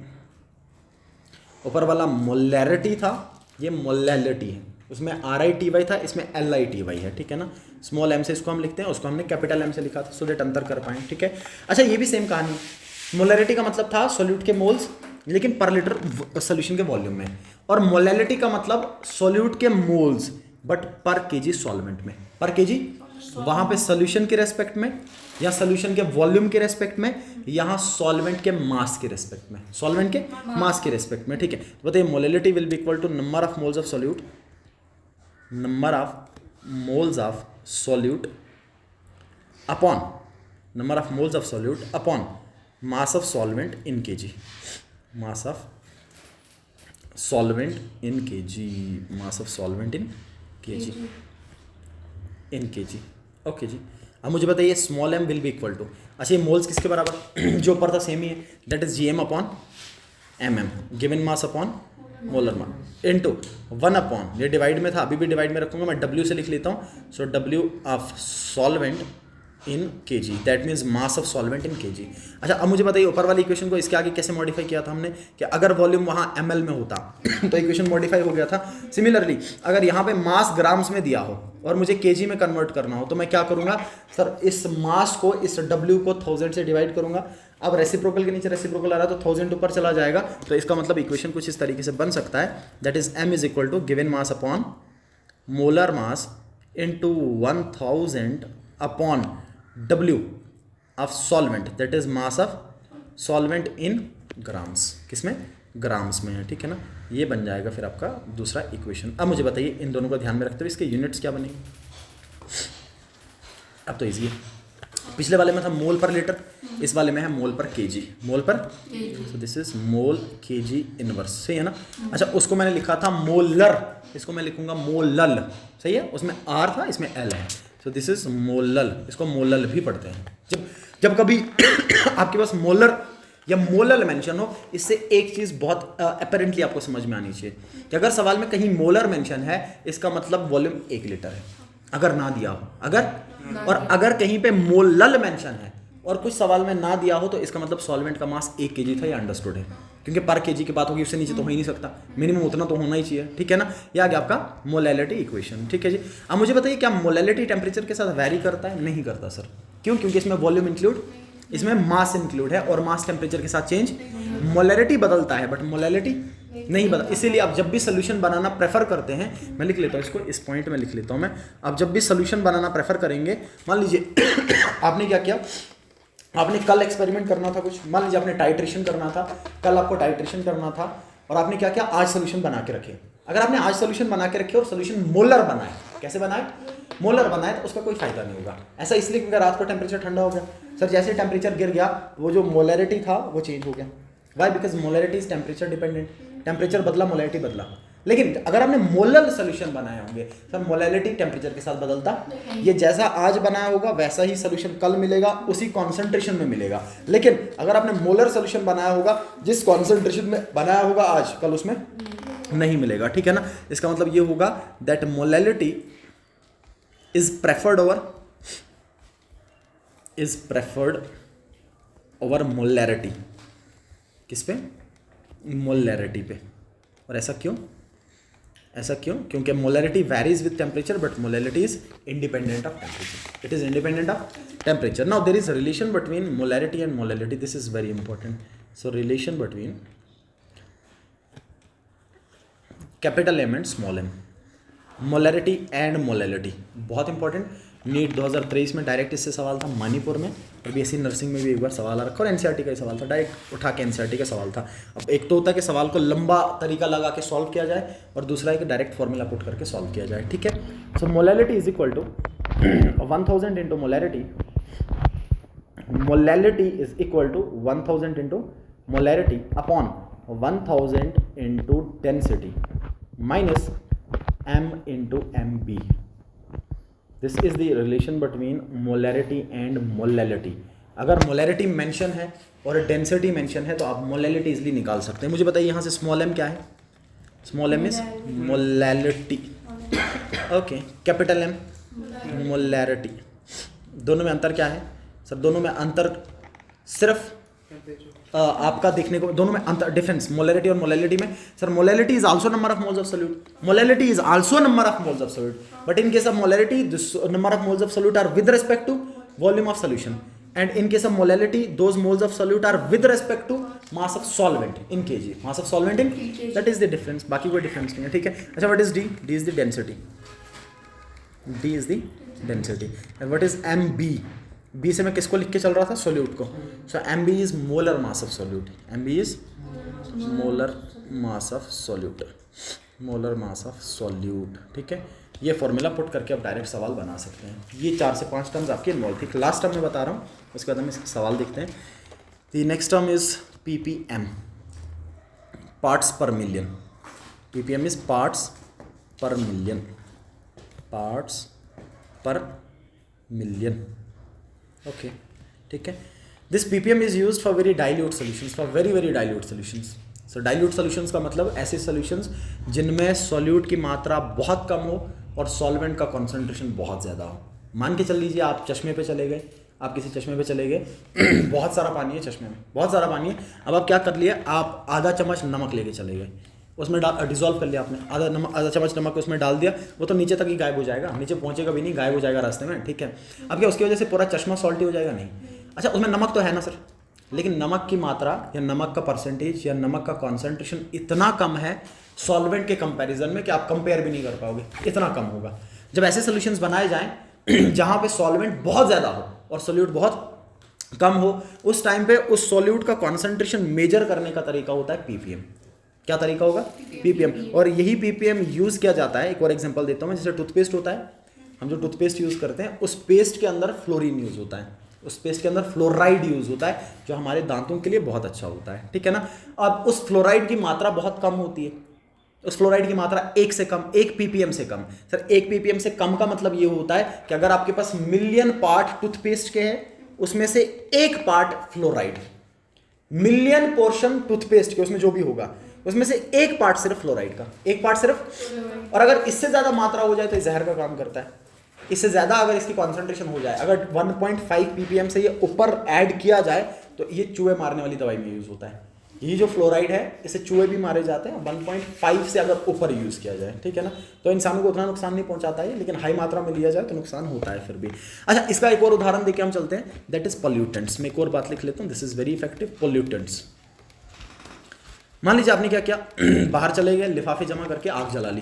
ऊपर वाला मोलैरिटी था, ये मोलैलिटी है, उसमें RITY था, इसमें LITY है, ठीक है ना। स्मॉल m से इसको हम लिखते हैं, उसको हमने कैपिटल M से लिखा था, सो दैट अंतर कर पाएँ, ठीक है। अच्छा ये भी सेम कहानी, मोलैरिटी का मतलब था सोल्यूट के मोल्स लेकिन पर लीटर सोल्यूशन के वॉल्यूम में। और मोलैलिटी का मतलब सॉल्यूट के मोल्स, बट पर केजी सॉल्वेंट में। पर केजी वहां पे सोल्यूशन के रेस्पेक्ट में, या सोल्यूशन के वॉल्यूम के रेस्पेक्ट में, यहाँ सॉल्वेंट के मास के रेस्पेक्ट में, सॉल्वेंट के मास के रेस्पेक्ट में। ठीक है, तो बताइए molality will be equal to number of moles of solute, number of moles of solute upon number of moles of solute upon mass of solvent in KG, mass of solvent in KG, mass of solvent in KG, in KG. Okay जी, अब मुझे बताइए small M will be equal to, अच्छा ये moles किसके बराबर जो ऊपर था सेम ही है, that is G M upon M M, given mass upon molar mass into 1 upon, ये डिवाइड में था अभी भी डिवाइड में रखूंगा मैं, W से लिख लेता हूँ। सो W of solvent in KG, that means mass of solvent in KG. अच्छा अब मुझे बताइए ऊपर वाली इक्वेशन को इसके आगे कैसे मॉडिफाई किया था हमने, कि अगर वॉल्यूम वहाँ ml में होता तो इक्वेशन मॉडिफाई हो गया था। सिमिलरली अगर यहाँ पे मास ग्राम्स में दिया हो और मुझे केजी में कन्वर्ट करना हो तो मैं क्या करूँगा सर, इस मास को, इस W को 1000 से डिवाइड करूँगा। अब रेसिप्रोकल के नीचे रेसिप्रोकल आ रहा है तो 1000 ऊपर चला जाएगा, तो इसका मतलब इक्वेशन कुछ इस तरीके से बन सकता है, that is m is equal to given mass upon molar mass into 1000 upon W of solvent, that is mass of solvent in grams, किसमें, ग्राम्स में है। ठीक है ना, ये बन जाएगा फिर आपका दूसरा इक्वेशन। अब मुझे बताइए इन दोनों को ध्यान में रखते हुए इसके यूनिट्स क्या बनेंगे। अब तो इजी है, पिछले वाले में था मोल पर लीटर, इस वाले में है मोल पर केजी, मोल पर, सो this is mole KG inverse, सही है ना। अच्छा उसको मैंने लिखा था मोलर, इसको मैं लिखूंगा मोलल, सही है, उसमें R था इसमें L है, सो दिस इज मोलल, इसको मोलल भी पढ़ते हैं। जब कभी आपके पास मोलर या मोलल मेंशन हो, इससे एक चीज बहुत अपेरेंटली आपको समझ में आनी चाहिए कि अगर सवाल में कहीं मोलर मेंशन है इसका मतलब वॉल्यूम 1 लीटर है, अगर ना दिया हो, अगर कहीं पे मोलल मेंशन है और कुछ सवाल में ना दिया हो तो इसका मतलब सॉल्वेंट का मास 1 केजी था, या अंडरस्टूड है, क्योंकि पर केजी की बात होगी, उससे नीचे तो हो ही नहीं सकता, मिनिमम उतना तो होना ही चाहिए। ठीक है ना, ये आ गया आपका मोलैलिटी इक्वेशन। ठीक है जी, अब मुझे बताइए क्या मोलैलिटी टेम्परेचर के साथ वैरी करता है? नहीं करता सर, क्यों? क्योंकि इसमें वॉल्यूम इंक्लूड, इसमें मास इंक्लूड है, और मास टेम्परेचर के साथ चेंज, मोलैलिटी बदलता है बट मोलैलिटी नहीं बदल। इसीलिए आप जब भी सोल्यूशन बनाना प्रेफर करते हैं, मैं लिख लेता हूँ इसको, इस पॉइंट में लिख लेता हूँ मैं, आप जब भी सोल्यूशन बनाना प्रेफर करेंगे, मान लीजिए आपने क्या किया, आपने कल एक्सपेरिमेंट करना था कुछ, मान लीजिए आपने टाइट्रेशन करना था, कल आपको टाइट्रेशन करना था और आपने क्या किया, आज सोल्यूशन बना के रखे। अगर आपने आज सोल्यूशन बना के रखे और सोल्यूशन मोलर बनाए, कैसे बनाए, मोलर बनाए, तो उसका कोई फायदा नहीं होगा। ऐसा इसलिए क्योंकि रात को टेम्परेचर ठंडा हो गया सर, जैसे टेम्परेचर गिर गया वो जो मोलैरिटी था वो चेंज हो गया। Why? Because molarity is temperature dependent, temperature बदला मोलैरिटी बदला। लेकिन अगर आपने मोलर सोल्यूशन बनाए होंगे सर, मोलैलिटी टेम्परेचर के साथ बदलता, ये जैसा आज बनाया होगा वैसा ही सोल्यूशन कल मिलेगा, उसी कॉन्सेंट्रेशन में मिलेगा। लेकिन अगर आपने मोलर सोल्यूशन बनाया होगा, जिस कॉन्सेंट्रेशन में बनाया होगा आज, कल उसमें नहीं मिलेगा। ठीक है ना, इसका मतलब ये होगा that molality is preferred over molarity. किस पे? मोलैरिटी पे। और ऐसा क्यों? क्योंकि molarity varies with temperature but molality is independent of temperature, it is independent of temperature. Now there is relation between molarity and molality, this is very important. So relation between capital M and small M, molarity and molality, बहुत important. NEET 2023 में direct इससे सवाल था, मणिपुर में, और BSc nursing में भी एक बार सवाल आ रखा, और एनसीईआरटी का ही सवाल था, डायरेक्ट उठा के एनसीईआरटी का सवाल था। अब एक तो होता है कि सवाल को लंबा तरीका लगा के सॉल्व किया जाए, और दूसरा है कि डायरेक्ट फॉर्मूला पुट करके सॉल्व किया जाए। ठीक है, so molality is equal to 1000 into molarity, molality is equal to 1000 into molarity upon 1000 into density minus m into mb. This is the relation between molarity and molality. अगर molarity mention है और density mention है तो आप molality easily निकाल सकते हैं। मुझे बताइए यहाँ से स्मॉल m क्या है? Small m is molality, okay. Capital M molarity. दोनों में अंतर क्या है सर? दोनों में अंतर सिर्फ आपका देखने को, दोनों में अंतर, डिफरेंस मोलैरिटी और मोलैलिटी में sir, molality is also number of moles of solute, molality is also number of moles of solute, but in case of molarity this number of moles of solute are with respect to volume of solution. and in case of molality those moles of solute are with respect to mass of solvent in kg, mass of solvent in kg. that is the difference, बाकी कोई difference नहीं है, ठीक है. अच्छा, what is d? d is the density, d is the density. and what is mb? b से मैं किसको लिख के चल रहा था? सोल्यूट को. so mb is molar mass of solute, mb is molar mass of solute, molar mass of solute, ठीक है. ये फॉर्मूला पुट करके आप डायरेक्ट सवाल बना सकते हैं. ये 4 से 5 टर्म्स आपके इन्वॉल्व थी. लास्ट टर्म मैं बता रहा हूँ, उसके बाद हम इसका सवाल देखते हैं. The next term is ppm, parts पर मिलियन. ppm इज पार्ट्स पर मिलियन, पार्ट्स पर मिलियन. ओके, ठीक है. This ppm is used for very dilute solutions, for very very dilute solutions. So dilute solutions का मतलब ऐसे सॉल्यूशंस जिनमें solute की मात्रा बहुत कम हो और सॉल्वेंट का कॉन्सेंट्रेशन बहुत ज़्यादा हो. मान के चल लीजिए आप चश्मे पे चले गए, आप किसी चश्मे पे चले गए बहुत सारा पानी है चश्मे में, बहुत सारा पानी है. अब आप क्या कर लिए, आप आधा चम्मच नमक लेके चले गए, उसमें डिज़ोल्व कर लिया आपने. आधा चम्मच नमक उसमें डाल दिया, वो तो नीचे तक ही गायब हो जाएगा, नीचे पहुँचेगा भी नहीं, गायब हो जाएगा रास्ते में, ठीक है. अब क्या उसकी वजह से पूरा चश्मा सॉल्टी हो जाएगा? नहीं. अच्छा, उसमें नमक तो है ना सर, लेकिन नमक की मात्रा या नमक का परसेंटेज या नमक का कॉन्सेंट्रेशन इतना कम है सॉल्वेंट के कंपैरिजन में कि आप कंपेयर भी नहीं कर पाओगे, इतना कम होगा. जब ऐसे सॉल्यूशंस बनाए जाएं जहां पे सॉल्वेंट बहुत ज़्यादा हो और सोल्यूट बहुत कम हो, उस टाइम पे उस सोल्यूट का कॉन्सेंट्रेशन मेजर करने का तरीका होता है ppm. क्या तरीका होगा? ppm. और यही ppm यूज़ किया जाता है. एक और एग्जाम्पल देता हूँ मैं. जैसे टूथपेस्ट होता है, हम जो टूथपेस्ट यूज़ करते हैं उस पेस्ट के अंदर फ्लोरीन यूज़ होता है, उस पेस्ट के अंदर फ्लोराइड यूज़ होता है जो हमारे दांतों के लिए बहुत अच्छा होता है, ठीक है ना. अब उस फ्लोराइड की मात्रा बहुत कम होती है, उस फ्लोराइड की मात्रा 1 से कम, 1 ppm से कम. सर 1 ppm से कम का मतलब ये होता है कि अगर आपके पास मिलियन पार्ट टूथपेस्ट के हैं उसमें से 1 part fluoride, million portion toothpaste के उसमें जो भी होगा उसमें से 1 पार्ट सिर्फ फ्लोराइड का, 1 पार्ट सिर्फ. और अगर इससे ज़्यादा मात्रा हो जाए तो जहर का काम करता है. इससे ज़्यादा अगर इसकी कॉन्सेंट्रेशन हो जाए, अगर 1.5 ppm से ये ऊपर ऐड किया जाए तो ये चूहे मारने वाली दवाई में यूज़ होता है. ये जो फ्लोराइड है इससे चूहे भी मारे जाते हैं 1.5 से अगर ऊपर यूज़ किया जाए, ठीक है ना. तो इंसानों को उतना नुकसान नहीं पहुंचाता है, लेकिन हाई मात्रा में लिया जाए तो नुकसान होता है फिर भी. अच्छा, इसका एक और उदाहरण देके हम चलते हैं. That is pollutants. मैं एक और बात लिख लेता हूँ. This is very effective. Pollutants. मान लीजिए आपने क्या किया, बाहर चले गए, लिफाफे जमा करके आग जला ली,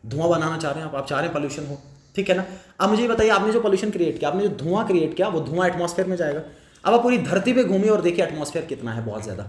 धुआं बनाना चाह रहे हैं आप चाह रहे हैं पॉल्यूशन हो, ठीक है ना. अब मुझे बताइए, आपने जो पॉल्यूशन क्रिएट किया, आपने जो धुआं क्रिएट किया, वो धुआं एटमॉस्फेयर में जाएगा. अब आप पूरी धरती पे घूमिए और देखिए एटमॉस्फेयर कितना है, बहुत ज़्यादा.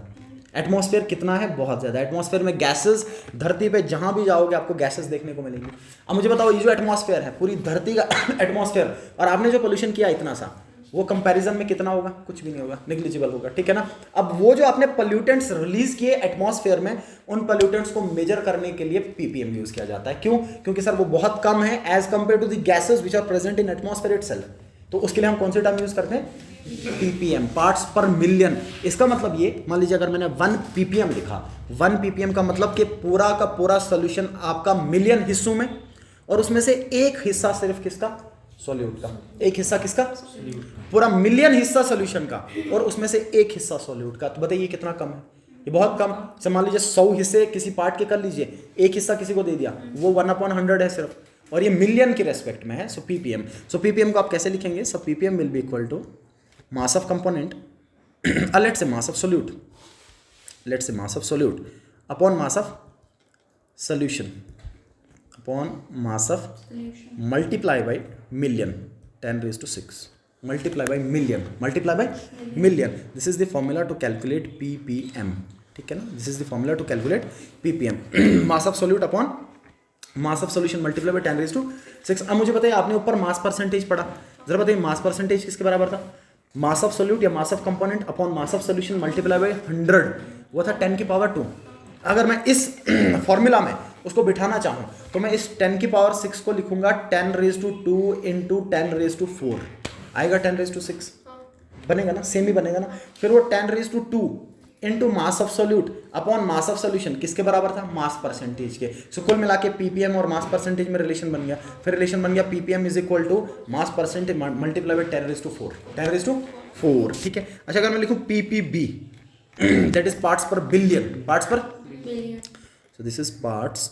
एटमॉस्फेयर कितना है, बहुत ज़्यादा. एटमॉस्फेयर में गैसेस, धरती पे जहाँ भी जाओगे आपको गैसेस देखने को मिलेंगी. अब मुझे बताओ, ये जो एटमॉस्फेयर है, पूरी धरती का एटमॉस्फेयर, और आपने जो पोल्यूशन किया इतना सा, वो कंपैरिजन में कितना होगा? कुछ भी नहीं होगा, नेग्लिजिबल होगा, ठीक है ना. अब वो जो आपने पोल्यूटेंट्स रिलीज किए एटमॉस्फेयर में, उन पोल्यूटेंट्स को मेजर करने के लिए ppm यूज किया जाता है. क्यों? क्योंकि सर वो बहुत कम है as compare to the gases which are present in atmosphere itself. तो उसके लिए हम कौन से टर्म यूज करते हैं? ppm, पार्ट्स पर मिलियन. इसका मतलब ये, मान लीजिए अगर मैंने 1 ppm लिखा, 1 ppm का मतलब कि पूरा का पूरा सोल्यूशन आपका मिलियन हिस्सों में, और उसमें से एक हिस्सा सिर्फ किसका? सॉल्यूट का. एक हिस्सा किसका? पूरा मिलियन हिस्सा सॉल्यूशन का, और उसमें से एक हिस्सा सॉल्यूट का. तो बताइए कितना कम है? ये बहुत कम. से मान लीजिए 100 हिस्से किसी पार्ट के कर लीजिए, एक हिस्सा किसी को दे दिया, वो 1/100 है सिर्फ, और ये मिलियन के रेस्पेक्ट में है. सो ppm. सो ppm को आप कैसे लिखेंगे? So ppm will be equal to mass of component, let's say mass of solute, let's say mass of solute upon mass of solution, upon mass of multiply by million, 10⁶, multiply by million, multiply by million. This is the formula to calculate ppm, ठीक है ना. This is the formula to calculate ppm. mass of solute upon mass of solution multiply by 10⁶. अब मुझे बताइए, आपने ऊपर mass percentage पढ़ा, जरा बताइए मास परसेंटेज किसके बराबर था? मास ऑफ सोल्यूट या मास of component upon mass of solution multiply by 100, वो था 10⁻². अगर मैं इस फॉर्मूला में उसको बिठाना चाहूँ तो मैं इस 10⁻6 को लिखूंगा 10⁻² इंटू 10⁻4, आएगा 10⁻6, बनेगा ना, सेम ही बनेगा ना. फिर वो 10⁻² into mass of solute upon mass of solution किसके बराबर था? मास परसेंटेज के. सो कुल मिला के ppm और मास परसेंटेज में रिलेशन बन गया. फिर रिलेशन बन गया ppm is equal to mass percentage multiply by 10⁻4, 10⁻4, ठीक है. अच्छा, अगर मैं लिखूँ ppb, that is parts per billion, parts per billion. So this is parts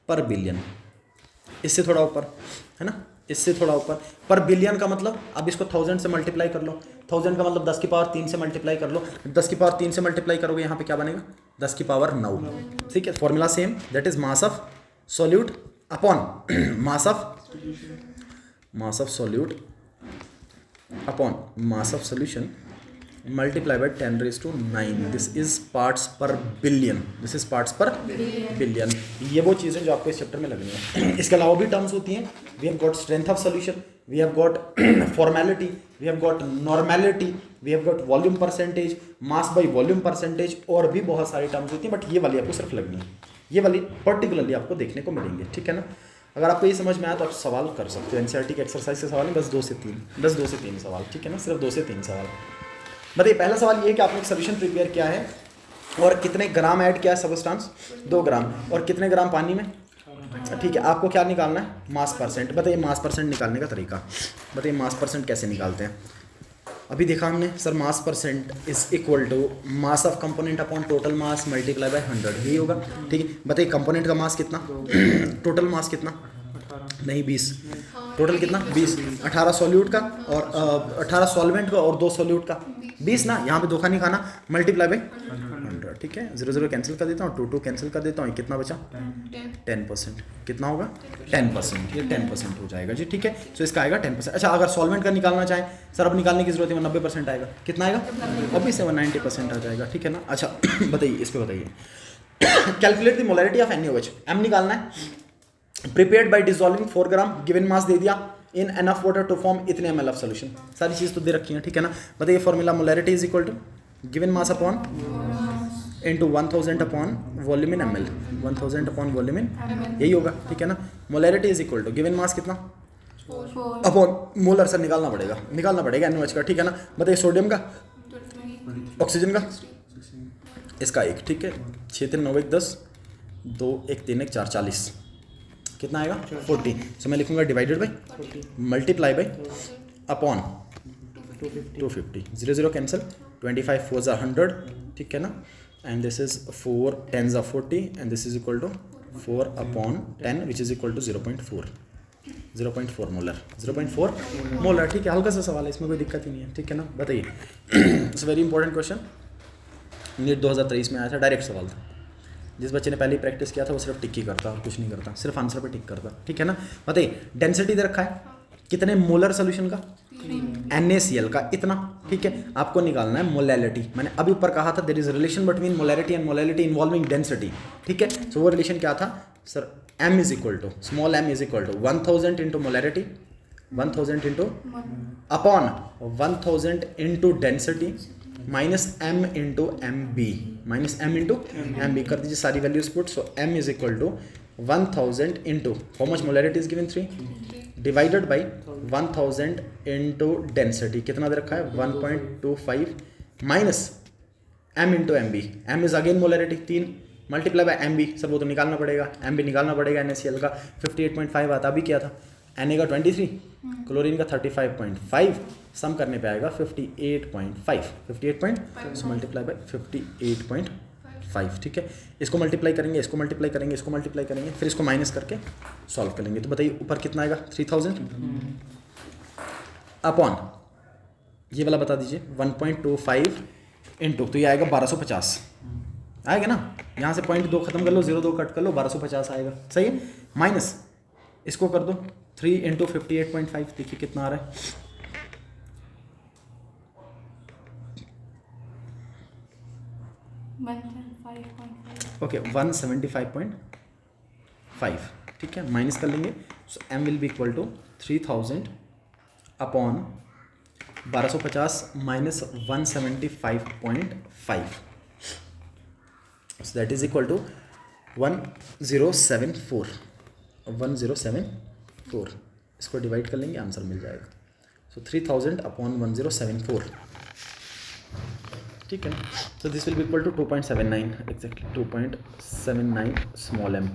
per billion, इससे थोड़ा ऊपर है ना, इससे थोड़ा ऊपर। पर बिलियन का मतलब अब इसको 1000 से मल्टीप्लाई कर लो, 1000 का मतलब 10 की पावर 3 से मल्टीप्लाई कर लो, 10 की पावर 3 से मल्टीप्लाई करोगे यहाँ पे क्या बनेगा 10 की पावर 9। ठीक है, formula same, that is mass of solute upon mass of solute upon mass of solution multiply by 10⁻⁹ this is parts per billion, this is parts per billion. ये वो चीज़ें जो आपको इस चैप्टर में लगनी है। इसके अलावा भी टर्म्स होती हैं, we have got strength of solution, we have got formality, we have got normality, we have got volume percentage, mass by volume percentage, और भी बहुत सारी टर्म्स होती हैं, बट ये वाली आपको सिर्फ लगनी है, ये वाली पर्टिकुलरली आपको देखने को मिलेंगे। ठीक है ना, अगर आपको ये समझ में आया तो आप सवाल कर सकते हो, एनसीईआरटी के एक्सरसाइज से सवाल है, बस 2 से 3 सवाल। ठीक है ना, सिर्फ 2 से 3 सवाल। बताइए, पहला सवाल ये है कि आपने एक सोल्यूशन प्रिपेयर किया है और कितने ग्राम ऐड किया है सबस्टांस 2 ग्राम, और कितने ग्राम पानी में। ठीक है, आपको क्या निकालना है मास परसेंट। बताइए मास परसेंट निकालने का तरीका, बताइए मास परसेंट कैसे निकालते हैं। अभी देखा हमने sir, mass percent is equal to mass of component upon total mass multiply by 100, यही होगा। ठीक है, बताइए कंपोनेंट का मास कितना, टोटल मास कितना, नहीं 20, टोटल कितना 20, 18 सॉल्यूट का और 18 सॉल्वेंट का और 2 सॉल्यूट का 20 ना, यहाँ पे धोखा नहीं खाना, मल्टीप्लाई बाय 100। ठीक है, 0 0 कैंसिल कर देता हूँ, 2 2 कैंसिल कर देता हूँ, कितना बचा 10%, कितना होगा 10%, ये 10% हो जाएगा जी। ठीक है, सो इसका आएगा 10%। अच्छा, अगर सॉल्वेंट का निकालना चाहें सर, अब निकालने की जरूरत है, 90% आएगा, कितना आएगा अभी से 90% आ जाएगा। ठीक है ना, अच्छा बताइए इस पर, बताइए calculate the molarity of NaOH, M निकालना है, prepared by dissolving 4 gram, given mass दे दिया, in enough water to form इतने ml ऑफ सोल्यूशन, सारी चीज़ तो दे रखी है। ठीक है ना, बताइए formula molarity is equal to given mass upon into 1000 upon volume in ml, 1000 upon volume in, यही होगा। ठीक है ना, molarity is equal to given mass कितना अपॉन मोलर, सर निकालना पड़ेगा NaOH का। ठीक है ना, बताइए सोडियम का, ऑक्सीजन का, इसका 1। ठीक है, 6 3 9 1 10, 2 1 3 1 4 40, कितना आएगा 40। सो मैं लिखूंगा divided by multiply by upon 250, 0 0 cancel, 25 4 ज़ा 100। ठीक है ना, एंड दिस इज 4 10 ज़ा 40 and this is equal to 4 upon 10 which is equal to 0.4 molar, 0.4 molar. ठीक है, हल्का सा सवाल है, इसमें कोई दिक्कत ही नहीं है। ठीक है ना, बताइए it's very important question, NEET 2023 में आया था, डायरेक्ट सवाल था। जिस बच्चे ने पहले प्रैक्टिस किया था वो सिर्फ टिक ही करता और कुछ नहीं करता, सिर्फ आंसर पे टिक करता। ठीक है ना, बताइए डेंसिटी दे रखा है कितने मोलर सोल्यूशन का, NaCl का इतना। ठीक है, आपको निकालना है मोलैलिटी। मैंने अभी ऊपर कहा था there is relation between molarity and molality involving density. ठीक है, सो वो रिलेशन क्या था sir, m is equal to small m is equal to 1000 into molarity, 1000 into upon 1000 into density minus m into M B, minus m into M B कर दीजिए सारी values put. So m is equal to 1000 into how much molarity is given 3 divided by 1000 into density, कितना दे रखा है 1.25 minus m into M B, m is again molarity 3 multiply by M B, sir वो तो निकालना पड़ेगा, M B निकालना पड़ेगा। NaCl का 58.5 आता, अभी क्या था Na का 23, क्लोरीन का 35.5, सम करने पे आएगा 58.5 सो मल्टीप्लाई बाय 58.5। ठीक है, इसको मल्टीप्लाई करेंगे, इसको मल्टीप्लाई करेंगे, इसको मल्टीप्लाई करेंगे, फिर इसको माइनस करके सॉल्व करेंगे। तो बताइए ऊपर कितना आएगा 3000 अपॉन ये वाला बता दीजिए 1.25 इंटू, तो ये आएगा 1250 आएगा ना, यहाँ से 0.2 खत्म कर लो, 0 2 कट कर लो, 1250 आएगा। सही है, माइनस इसको कर दो 3 इंटू 58.5, देखिए कितना आ रहा है ओके 175.5। ठीक है, माइनस कर लेंगे, so m will be equal to 3000 upon 1250 minus 175.5, so that is equal to 1074, 1074। इसको डिवाइड कर लेंगे, आंसर मिल जाएगा। So 3000 upon 1074। ठीक है ना, so this will be equal to 2.79 exactly, 2.79 small m।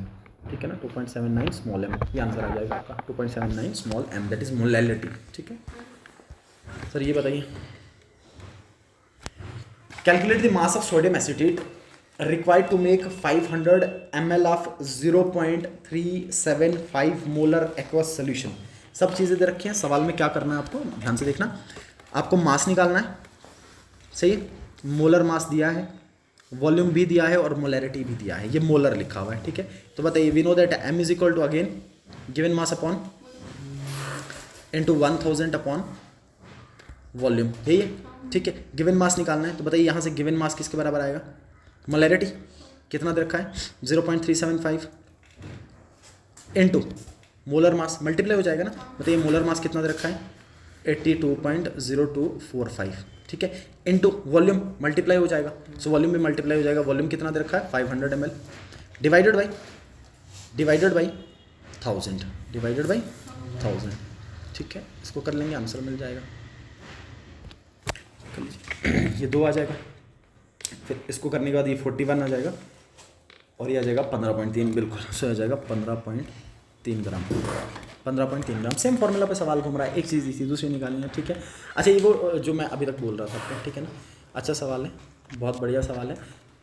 ठीक है ना, 2.79 स्मॉल m, ये आंसर आ जाएगा आपका 2.79 small m, that is molality. ठीक है सर, ये बताइए calculate the mass of sodium acetate required to make 500 ml of 0.375 molar aqueous solution सब चीज़ें दे रखी हैं। सवाल में क्या करना है आपको ध्यान से देखना, आपको मास निकालना है, सही है, मोलर मास दिया है, वॉल्यूम भी दिया है और मोलैरिटी भी दिया है, ये मोलर लिखा हुआ है, ठीक है। तो बताइए we know that m is equal to again given mass upon into 1000 upon volume, यही है, ठीक है। गिवन मास निकालना है, तो बताइए यहाँ से गिवन मास किसके बराबर आएगा, मोलैरिटी कितना दे रखा है 0.375 इंटू मोलर मास मल्टीप्लाई हो जाएगा ना, बताइए मोलर मास कितना दे रखा है 82.0245, ठीक है, इंटू वॉल्यूम मल्टीप्लाई हो जाएगा, सो वॉल्यूम भी मल्टीप्लाई हो जाएगा, वॉल्यूम कितना दे रखा है 500 ml डिवाइडेड बाई 1000, ठीक है। इसको कर लेंगे आंसर मिल जाएगा, कर लीजिए, ये 2 आ जाएगा, फिर इसको करने के बाद ये 41 आ जाएगा और ये आ जाएगा 15.3, बिल्कुल सो आ जाएगा 15.3 ग्राम, 15.3 ग्राम। सेम फॉर्मूला पे सवाल घूम रहा है, एक चीज़ इसी दूसरी निकालनी है, ठीक है। अच्छा ये वो जो मैं अभी तक बोल रहा था आपको, ठीक है ना, अच्छा सवाल है, बहुत बढ़िया सवाल है।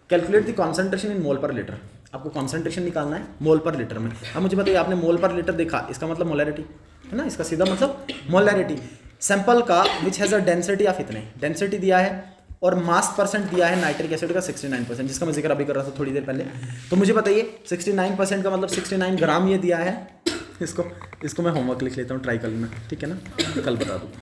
कैलकुलेट द कॉन्सेंट्रेशन इन मोल पर लीटर, आपको कॉन्सेंट्रेशन निकालना है मोल पर लीटर में। अब मुझे बताइए आपने मोल पर लीटर देखा, इसका मतलब मोलैरिटी है ना, इसका सीधा मतलब मोलैरिटी। सैंपल का which has a density of इतने, डेंसिटी दिया है और मास परसेंट दिया है नाइट्रिक एसिड का 69%, जिसका मैं जिक्र अभी कर रहा था थोड़ी देर पहले। तो मुझे बताइए 69% का मतलब 69 ग्राम ये दिया है, इसको मैं होमवर्क लिख लेता हूँ, ट्राई कर लेना, ठीक है ना, कल बता दूँ।